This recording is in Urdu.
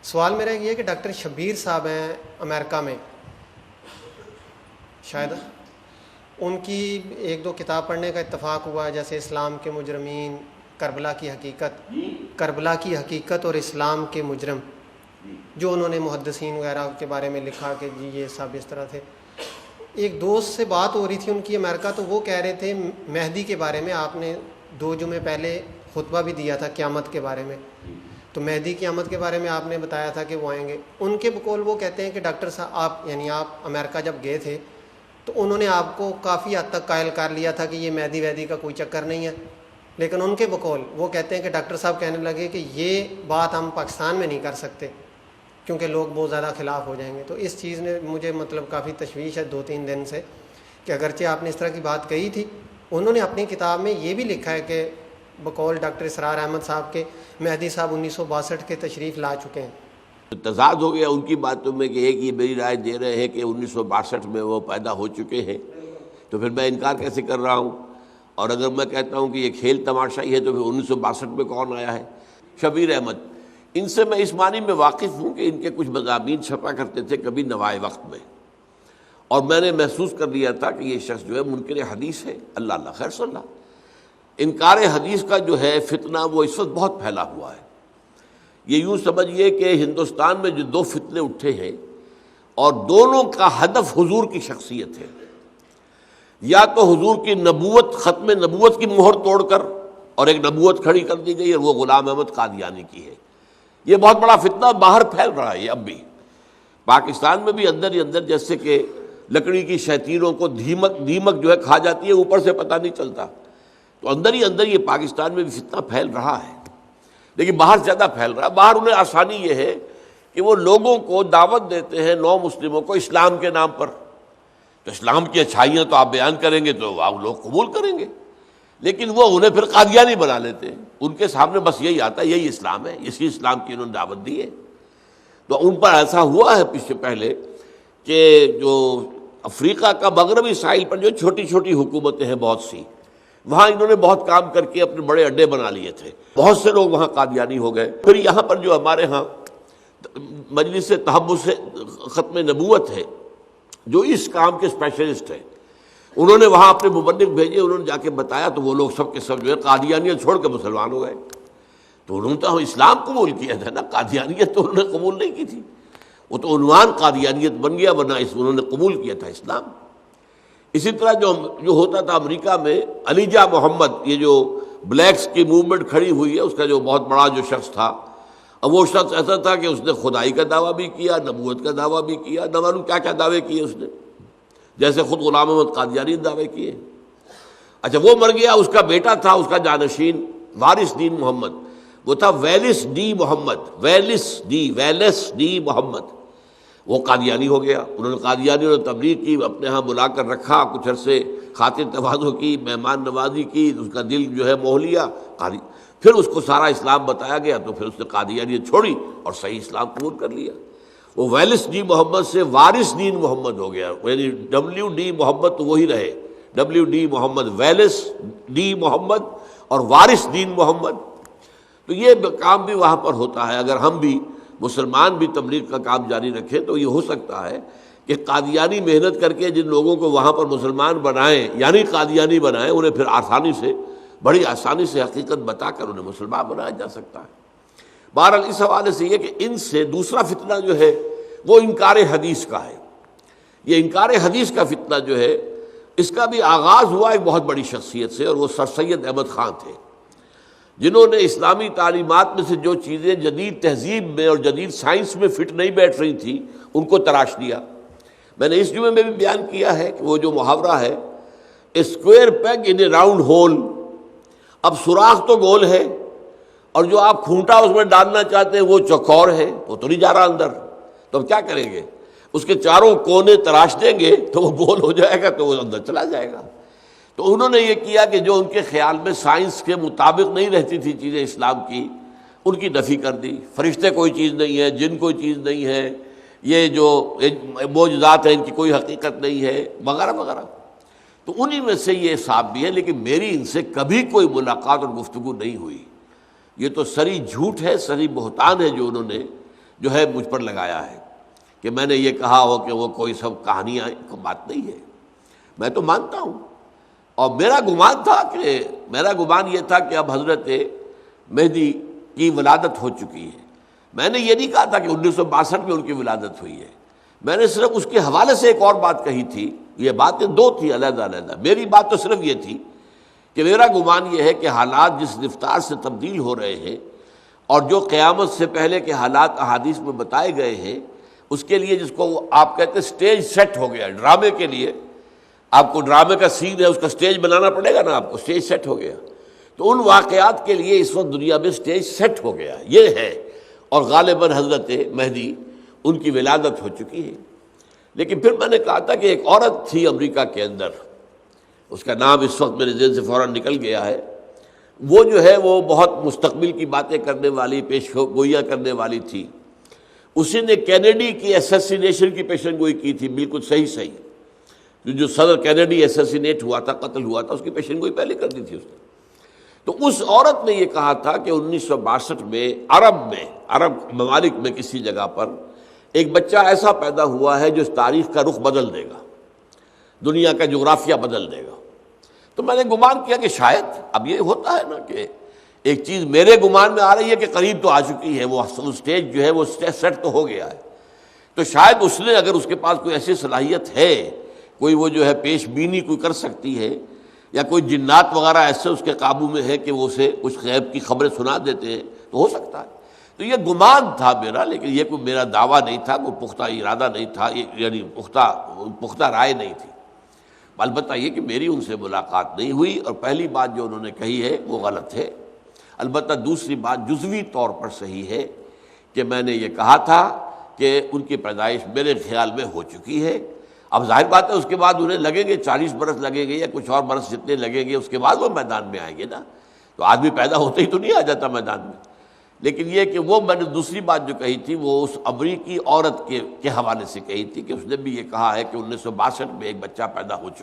سوال میرا یہ ہے کہ ڈاکٹر شبیر صاحب ہیں امریکہ میں، شاید ان کی ایک دو کتاب پڑھنے کا اتفاق ہوا ہے، جیسے اسلام کے مجرمین، کربلا کی حقیقت اور اسلام کے مجرم، جو انہوں نے محدثین وغیرہ کے بارے میں لکھا کہ جی یہ سب اس طرح تھے۔ ایک دوست سے بات ہو رہی تھی ان کی امریکہ، تو وہ کہہ رہے تھے مہدی کے بارے میں آپ نے 2 جمعے پہلے خطبہ بھی دیا تھا قیامت کے بارے میں، تو مہدی قیامت کے بارے میں آپ نے بتایا تھا کہ وہ آئیں گے۔ ان کے بقول وہ کہتے ہیں کہ ڈاکٹر صاحب آپ امریکہ جب گئے تھے تو انہوں نے آپ کو کافی حد تک قائل کر لیا تھا کہ یہ مہدی ویدی کا کوئی چکر نہیں ہے، لیکن ان کے بقول وہ کہتے ہیں کہ ڈاکٹر صاحب کہنے لگے کہ یہ بات ہم پاکستان میں نہیں کر سکتے کیونکہ لوگ بہت زیادہ خلاف ہو جائیں گے۔ تو اس چیز نے مجھے کافی تشویش ہے 2-3 دن سے، کہ اگرچہ آپ نے اس طرح کی بات کہی تھی، انہوں نے اپنی کتاب میں یہ بھی لکھا ہے کہ بقول ڈاکٹر اسرار احمد صاحب کے مہدی صاحب 1962 کے تشریف لا چکے ہیں۔ تضاد ہو گیا ان کی باتوں میں کہ ایک یہ میری رائے دے رہے ہیں کہ 1962 میں وہ پیدا ہو چکے ہیں، تو پھر میں انکار کیسے کر رہا ہوں؟ اور اگر میں کہتا ہوں کہ یہ کھیل تماشا ہی ہے تو پھر 1962 میں کون آیا ہے؟ شبیر احمد، ان سے میں اس معنی میں واقف ہوں کہ ان کے کچھ مضامین چھپا کرتے تھے کبھی نوائے وقت میں، اور میں نے محسوس کر لیا تھا کہ یہ شخص جو ہے منکر حدیث ہے۔ اللہ خیر صلی اللہ، انکار حدیث کا جو ہے فتنہ وہ اس وقت بہت پھیلا ہوا ہے۔ یہ یوں سمجھیے کہ ہندوستان میں جو 2 فتنے اٹھے ہیں اور دونوں کا ہدف حضور کی شخصیت ہے، یا تو حضور کی نبوت، ختم نبوت کی مہر توڑ کر اور ایک نبوت کھڑی کر دی گئی، اور وہ غلام احمد قادیانی کی ہے۔ یہ بہت بڑا فتنہ باہر پھیل رہا ہے، اب بھی پاکستان میں بھی اندر ہی اندر، جیسے کہ لکڑی کی شیطینوں کو دیمک جو ہے کھا جاتی ہے، اوپر سے پتہ نہیں چلتا، تو اندر ہی اندر یہ پاکستان میں بھی فتنہ پھیل رہا ہے، لیکن باہر زیادہ پھیل رہا ہے۔ باہر انہیں آسانی یہ ہے کہ وہ لوگوں کو دعوت دیتے ہیں، نو مسلموں کو، اسلام کے نام پر، تو اسلام کی اچھائیاں تو آپ بیان کریں گے تو آپ لوگ قبول کریں گے، لیکن وہ انہیں پھر قادیانی بنا لیتے ہیں۔ ان کے سامنے بس یہی آتا ہے، یہی اسلام ہے، اسی اسلام کی انہوں نے دعوت دی ہے۔ تو ان پر ایسا ہوا ہے پیچھے پہلے کہ جو افریقہ کا مغربی ساحل پر جو چھوٹی چھوٹی حکومتیں ہیں بہت سی، وہاں انہوں نے بہت کام کر کے اپنے بڑے اڈے بنا لیے تھے، بہت سے لوگ وہاں قادیانی ہو گئے۔ پھر یہاں پر جو ہمارے ہاں مجلس تحفظ ختم نبوت ہے، جو اس کام کے اسپیشلسٹ ہیں، انہوں نے وہاں اپنے مبلغ بھیجے، انہوں نے جا کے بتایا، تو وہ لوگ سب کے سب جو ہے قادیانیت چھوڑ کے مسلمان ہو گئے۔ تو انہوں نے تو اسلام قبول کیا تھا نا، قادیانیت تو انہوں نے قبول نہیں کی تھی، وہ تو عنوان قادیانیت بن گیا، ورنہ انہوں نے قبول کیا تھا اسلام۔ اسی طرح جو ہوتا تھا امریکہ میں، علیجہ محمد، یہ جو بلیکس کی موومنٹ کھڑی ہوئی ہے، اس کا جو بہت بڑا جو شخص تھا، اب وہ شخص ایسا تھا کہ اس نے خدائی کا دعویٰ بھی کیا، نبوت کا دعویٰ بھی کیا، نہ معلوم کیا کیا دعوے کیے اس نے، جیسے خود غلام احمد قادیانی نے دعوے کیے۔ اچھا وہ مر گیا، اس کا بیٹا تھا، اس کا جانشین وارث دین محمد، وہ تھا ویلس ڈی محمد، وہ قادیانی ہو گیا۔ انہوں نے قادیانیوں نے تبلیغ کی، اپنے ہاں بلا کر رکھا، کچھ عرصے خاطر تواضع کی، مہمان نوازی کی، اس کا دل جو ہے موہ لیا، پھر اس کو سارا اسلام بتایا گیا، تو پھر اس نے قادیانیت چھوڑی اور صحیح اسلام قبول کر لیا۔ وہ ویلس ڈی محمد سے وارث دین محمد ہو گیا، یعنی WD محمد تو وہی رہے، WD محمد، ویلس ڈی محمد اور وارث دین محمد۔ تو یہ کام بھی وہاں پر ہوتا ہے۔ اگر ہم بھی مسلمان بھی تبلیغ کا کام جاری رکھیں تو یہ ہو سکتا ہے کہ قادیانی محنت کر کے جن لوگوں کو وہاں پر مسلمان بنائیں، یعنی قادیانی بنائیں، انہیں پھر بڑی آسانی سے حقیقت بتا کر انہیں مسلمان بنایا جا سکتا ہے۔ بہرحال اس حوالے سے یہ کہ ان سے دوسرا فتنہ جو ہے وہ انکار حدیث کا ہے۔ یہ انکار حدیث کا فتنہ جو ہے، اس کا بھی آغاز ہوا ایک بہت بڑی شخصیت سے، اور وہ سر سید احمد خان تھے، جنہوں نے اسلامی تعلیمات میں سے جو چیزیں جدید تہذیب میں اور جدید سائنس میں فٹ نہیں بیٹھ رہی تھیں، ان کو تراش دیا۔ میں نے اس جمعے میں بھی بیان کیا ہے کہ وہ جو محاورہ ہے، square peg in a round hole, اب سوراخ تو گول ہے، اور جو آپ کھونٹا اس میں ڈالنا چاہتے ہیں وہ چوکور ہے، وہ تو نہیں جا رہا اندر، تو اب کیا کریں گے؟ اس کے چاروں کونے تراش دیں گے تو وہ گول ہو جائے گا، تو وہ اندر چلا جائے گا۔ تو انہوں نے یہ کیا کہ جو ان کے خیال میں سائنس کے مطابق نہیں رہتی تھی چیزیں اسلام کی، ان کی نفی کر دی۔ فرشتے کوئی چیز نہیں ہے، جن کوئی چیز نہیں ہے، یہ جو معجزات ہیں ان کی کوئی حقیقت نہیں ہے، وغیرہ وغیرہ۔ تو انہی میں سے یہ صاحب بھی ہے، لیکن میری ان سے کبھی کوئی ملاقات اور گفتگو نہیں ہوئی۔ یہ تو سری جھوٹ ہے، سری بہتان ہے جو انہوں نے جو ہے مجھ پر لگایا ہے کہ میں نے یہ کہا ہو کہ وہ کوئی سب کہانیاں، کو بات نہیں ہے، میں تو مانتا ہوں۔ اور میرا گمان یہ تھا کہ اب حضرت مہدی کی ولادت ہو چکی ہے۔ میں نے یہ نہیں کہا تھا کہ 1962 میں ان کی ولادت ہوئی ہے، میں نے صرف اس کے حوالے سے ایک اور بات کہی تھی۔ یہ باتیں دو تھی علیحدہ علیحدہ، میری بات تو صرف یہ تھی کہ میرا گمان یہ ہے کہ حالات جس رفتار سے تبدیل ہو رہے ہیں اور جو قیامت سے پہلے کے حالات احادیث میں بتائے گئے ہیں، اس کے لیے جس کو آپ کہتے ہیں سٹیج سیٹ ہو گیا، ڈرامے کے لیے آپ کو ڈرامے کا سین ہے، اس کا سٹیج بنانا پڑے گا نا، آپ کو سٹیج سیٹ ہو گیا، تو ان واقعات کے لیے اس وقت دنیا میں سٹیج سیٹ ہو گیا، یہ ہے۔ اور غالباً حضرت مہدی ان کی ولادت ہو چکی ہے۔ لیکن پھر میں نے کہا تھا کہ ایک عورت تھی امریکہ کے اندر، اس کا نام اس وقت میرے ذہن سے فوراً نکل گیا ہے، وہ جو ہے وہ بہت مستقبل کی باتیں کرنے والی، پیش گوئیاں کرنے والی تھی۔ اسی نے کینیڈی کی اسیسینیشن کی پیشن گوئی کی تھی، بالکل صحیح جو صدر کینیڈی اسیسینیٹ ہوا تھا، قتل ہوا تھا، اس کی پیشن گوئی پہلے کر دی تھی اس نے۔ تو اس عورت نے یہ کہا تھا کہ 1962 میں عرب ممالک میں کسی جگہ پر ایک بچہ ایسا پیدا ہوا ہے جو اس تاریخ کا رخ بدل دے گا، دنیا کا جغرافیہ بدل دے گا۔ تو میں نے گمان کیا کہ شاید اب یہ ہوتا ہے نا کہ ایک چیز میرے گمان میں آ رہی ہے کہ قریب تو آ چکی ہے، وہ سٹیج جو ہے وہ سیٹ تو ہو گیا ہے، تو شاید اس نے، اگر اس کے پاس کوئی ایسی صلاحیت ہے، کوئی وہ جو ہے پیش بینی کوئی کر سکتی ہے، یا کوئی جنات وغیرہ ایسے اس کے قابو میں ہے کہ وہ اسے کچھ غیب کی خبریں سنا دیتے ہیں، تو ہو سکتا ہے۔ تو یہ گمان تھا میرا، لیکن یہ کوئی میرا دعویٰ نہیں تھا، کوئی پختہ ارادہ نہیں تھا، یعنی پختہ رائے نہیں تھی۔ البتہ یہ کہ میری ان سے ملاقات نہیں ہوئی، اور پہلی بات جو انہوں نے کہی ہے وہ غلط ہے۔ البتہ دوسری بات جزوی طور پر صحیح ہے کہ میں نے یہ کہا تھا کہ ان کی پیدائش میرے خیال میں ہو چکی ہے۔ اب ظاہر بات ہے اس کے بعد انہیں لگیں گے 40 برس لگیں گے یا کچھ اور برس جتنے لگیں گے، اس کے بعد وہ میدان میں آئیں گے نا، تو آدمی پیدا ہوتے ہی تو نہیں آ جاتا میدان میں۔ لیکن یہ کہ وہ میں نے دوسری بات جو کہی تھی وہ اس امریکی عورت کے حوالے سے کہی تھی کہ اس نے بھی یہ کہا ہے کہ 1962 میں ایک بچہ پیدا ہو چکا